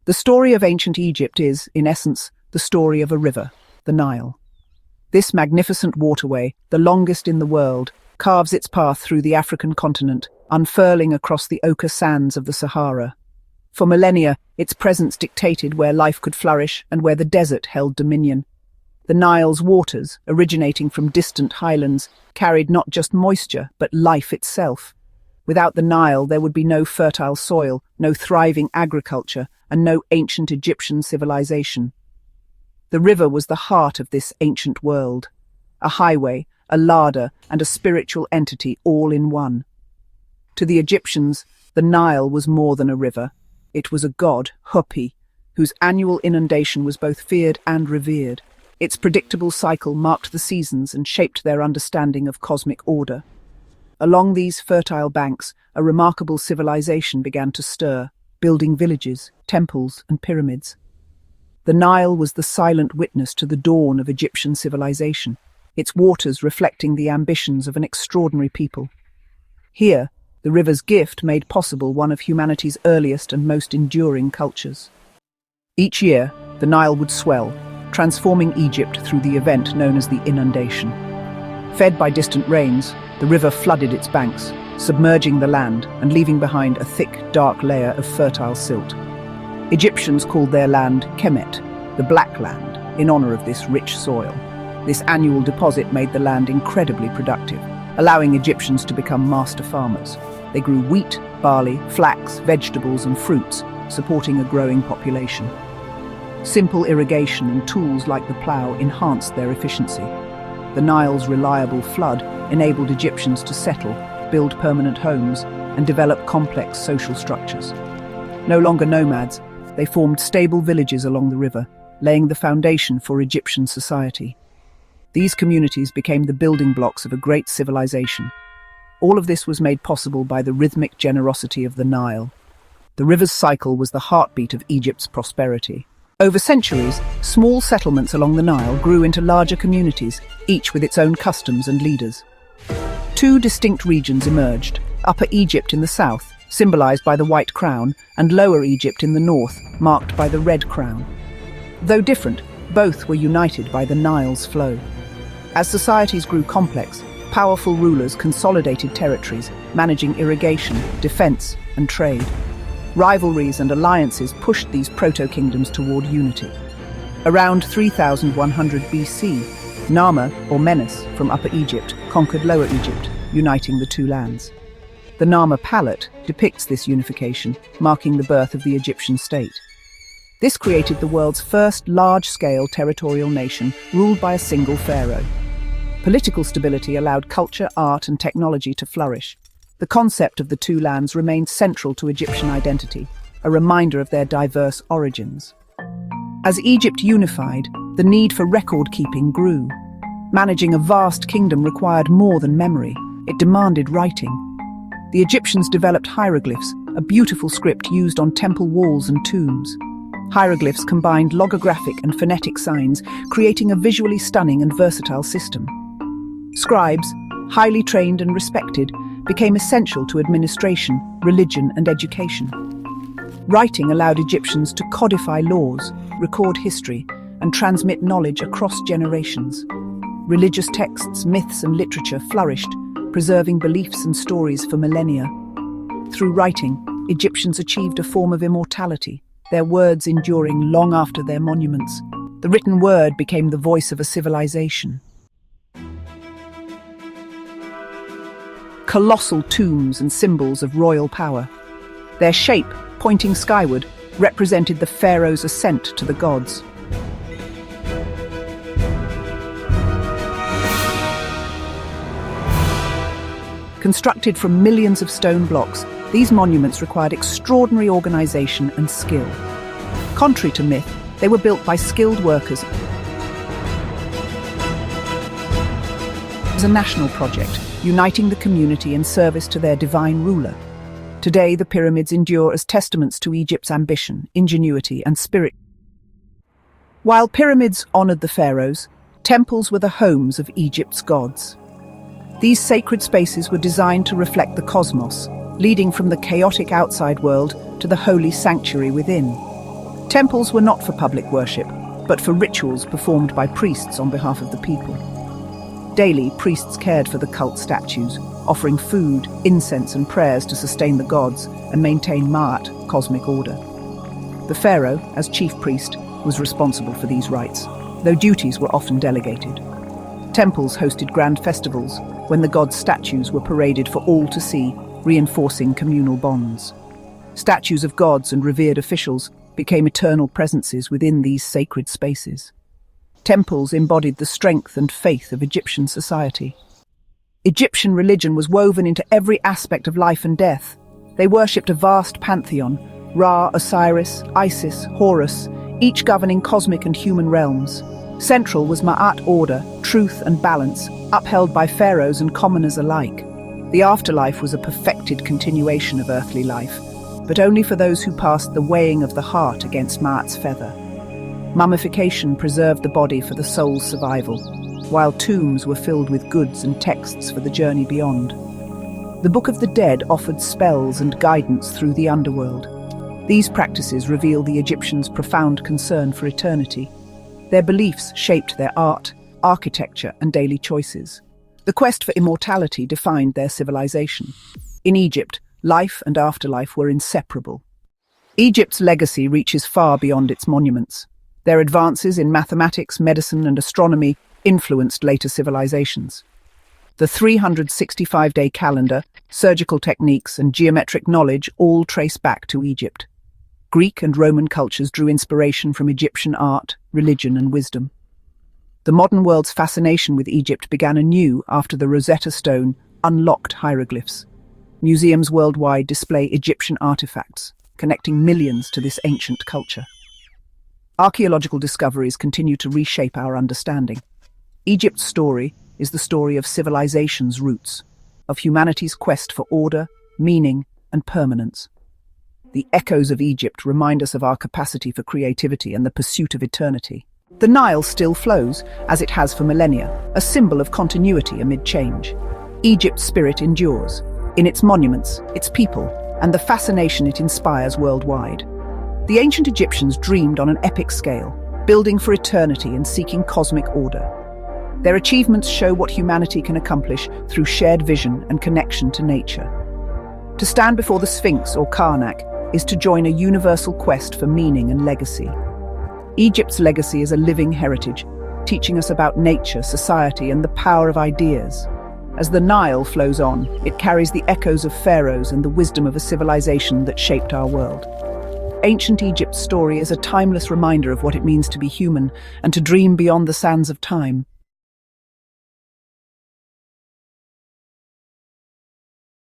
The story of ancient Egypt is, in essence, the story of a river, the Nile. This magnificent waterway, the longest in the world, carves its path through the African continent, unfurling across the ochre sands of the Sahara. For millennia, its presence dictated where life could flourish and where the desert held dominion. The Nile's waters, originating from distant highlands, carried not just moisture, but life itself. Without the Nile, there would be no fertile soil, no thriving agriculture, and no ancient Egyptian civilization. The river was the heart of this ancient world, a highway, a larder, and a spiritual entity all in one. To the Egyptians, the Nile was more than a river. It was a god, Hupi, whose annual inundation was both feared and revered. Its predictable cycle marked the seasons and shaped their understanding of cosmic order. Along these fertile banks, a remarkable civilization began to stir, building villages, temples, and pyramids. The Nile was the silent witness to the dawn of Egyptian civilization, its waters reflecting the ambitions of an extraordinary people. Here, the river's gift made possible one of humanity's earliest and most enduring cultures. Each year, the Nile would swell, transforming Egypt through the event known as the inundation. Fed by distant rains, the river flooded its banks, submerging the land and leaving behind a thick, dark layer of fertile silt. Egyptians called their land Kemet, the Black Land, in honor of this rich soil. This annual deposit made the land incredibly productive, allowing Egyptians to become master farmers. They grew wheat, barley, flax, vegetables, and fruits, supporting a growing population. Simple irrigation and tools like the plough enhanced their efficiency. The Nile's reliable flood enabled Egyptians to settle, build permanent homes, and develop complex social structures. No longer nomads, they formed stable villages along the river, laying the foundation for Egyptian society. These communities became the building blocks of a great civilization. All of this was made possible by the rhythmic generosity of the Nile. The river's cycle was the heartbeat of Egypt's prosperity. Over centuries, small settlements along the Nile grew into larger communities, each with its own customs and leaders. Two distinct regions emerged: Upper Egypt in the south, symbolized by the white crown, and Lower Egypt in the north, marked by the red crown. Though different, both were united by the Nile's flow. As societies grew complex, powerful rulers consolidated territories, managing irrigation, defense, and trade. Rivalries and alliances pushed these proto-kingdoms toward unity. Around 3100 BC, Nama, or Menes, from Upper Egypt, conquered Lower Egypt, uniting the two lands. The Nama palette depicts this unification, marking the birth of the Egyptian state. This created the world's first large-scale territorial nation, ruled by a single pharaoh. Political stability allowed culture, art, and technology to flourish. The concept of the two lands remained central to Egyptian identity, a reminder of their diverse origins. As Egypt unified, the need for record-keeping grew. Managing a vast kingdom required more than memory. It demanded writing. The Egyptians developed hieroglyphs, a beautiful script used on temple walls and tombs. Hieroglyphs combined logographic and phonetic signs, creating a visually stunning and versatile system. Scribes, highly trained and respected, became essential to administration, religion, and education. Writing allowed Egyptians to codify laws, record history, and transmit knowledge across generations. Religious texts, myths, and literature flourished, preserving beliefs and stories for millennia. Through writing, Egyptians achieved a form of immortality, their words enduring long after their monuments. The written word became the voice of a civilization. Colossal tombs and symbols of royal power. Their shape, pointing skyward, represented the pharaoh's ascent to the gods. Constructed from millions of stone blocks, these monuments required extraordinary organization and skill. Contrary to myth, they were built by skilled workers. It was a national project, uniting the community in service to their divine ruler. Today, the pyramids endure as testaments to Egypt's ambition, ingenuity, and spirit. While pyramids honored the pharaohs, temples were the homes of Egypt's gods. These sacred spaces were designed to reflect the cosmos, leading from the chaotic outside world to the holy sanctuary within. Temples were not for public worship, but for rituals performed by priests on behalf of the people. Daily, priests cared for the cult statues, offering food, incense and prayers to sustain the gods and maintain Ma'at, cosmic order. The pharaoh, as chief priest, was responsible for these rites, though duties were often delegated. Temples hosted grand festivals when the gods' statues were paraded for all to see, reinforcing communal bonds. Statues of gods and revered officials became eternal presences within these sacred spaces. Temples embodied the strength and faith of Egyptian society. Egyptian religion was woven into every aspect of life and death. They worshipped a vast pantheon: Ra, Osiris, Isis, Horus, each governing cosmic and human realms. Central was Ma'at order, truth and balance, upheld by pharaohs and commoners alike. The afterlife was a perfected continuation of earthly life, but only for those who passed the weighing of the heart against Ma'at's feather. Mummification preserved the body for the soul's survival, while tombs were filled with goods and texts for the journey beyond. The Book of the Dead offered spells and guidance through the underworld. These practices reveal the Egyptians' profound concern for eternity. Their beliefs shaped their art, architecture, and daily choices. The quest for immortality defined their civilization. In Egypt, life and afterlife were inseparable. Egypt's legacy reaches far beyond its monuments. Their advances in mathematics, medicine, and astronomy influenced later civilizations. The 365-day calendar, surgical techniques, and geometric knowledge all trace back to Egypt. Greek and Roman cultures drew inspiration from Egyptian art, religion, and wisdom. The modern world's fascination with Egypt began anew after the Rosetta Stone unlocked hieroglyphs. Museums worldwide display Egyptian artifacts, connecting millions to this ancient culture. Archaeological discoveries continue to reshape our understanding. Egypt's story is the story of civilization's roots, of humanity's quest for order, meaning, and permanence. The echoes of Egypt remind us of our capacity for creativity and the pursuit of eternity. The Nile still flows, as it has for millennia, a symbol of continuity amid change. Egypt's spirit endures, in its monuments, its people, and the fascination it inspires worldwide. The ancient Egyptians dreamed on an epic scale, building for eternity and seeking cosmic order. Their achievements show what humanity can accomplish through shared vision and connection to nature. To stand before the Sphinx or Karnak is to join a universal quest for meaning and legacy. Egypt's legacy is a living heritage, teaching us about nature, society, and the power of ideas. As the Nile flows on, it carries the echoes of pharaohs and the wisdom of a civilization that shaped our world. Ancient Egypt's story is a timeless reminder of what it means to be human and to dream beyond the sands of time.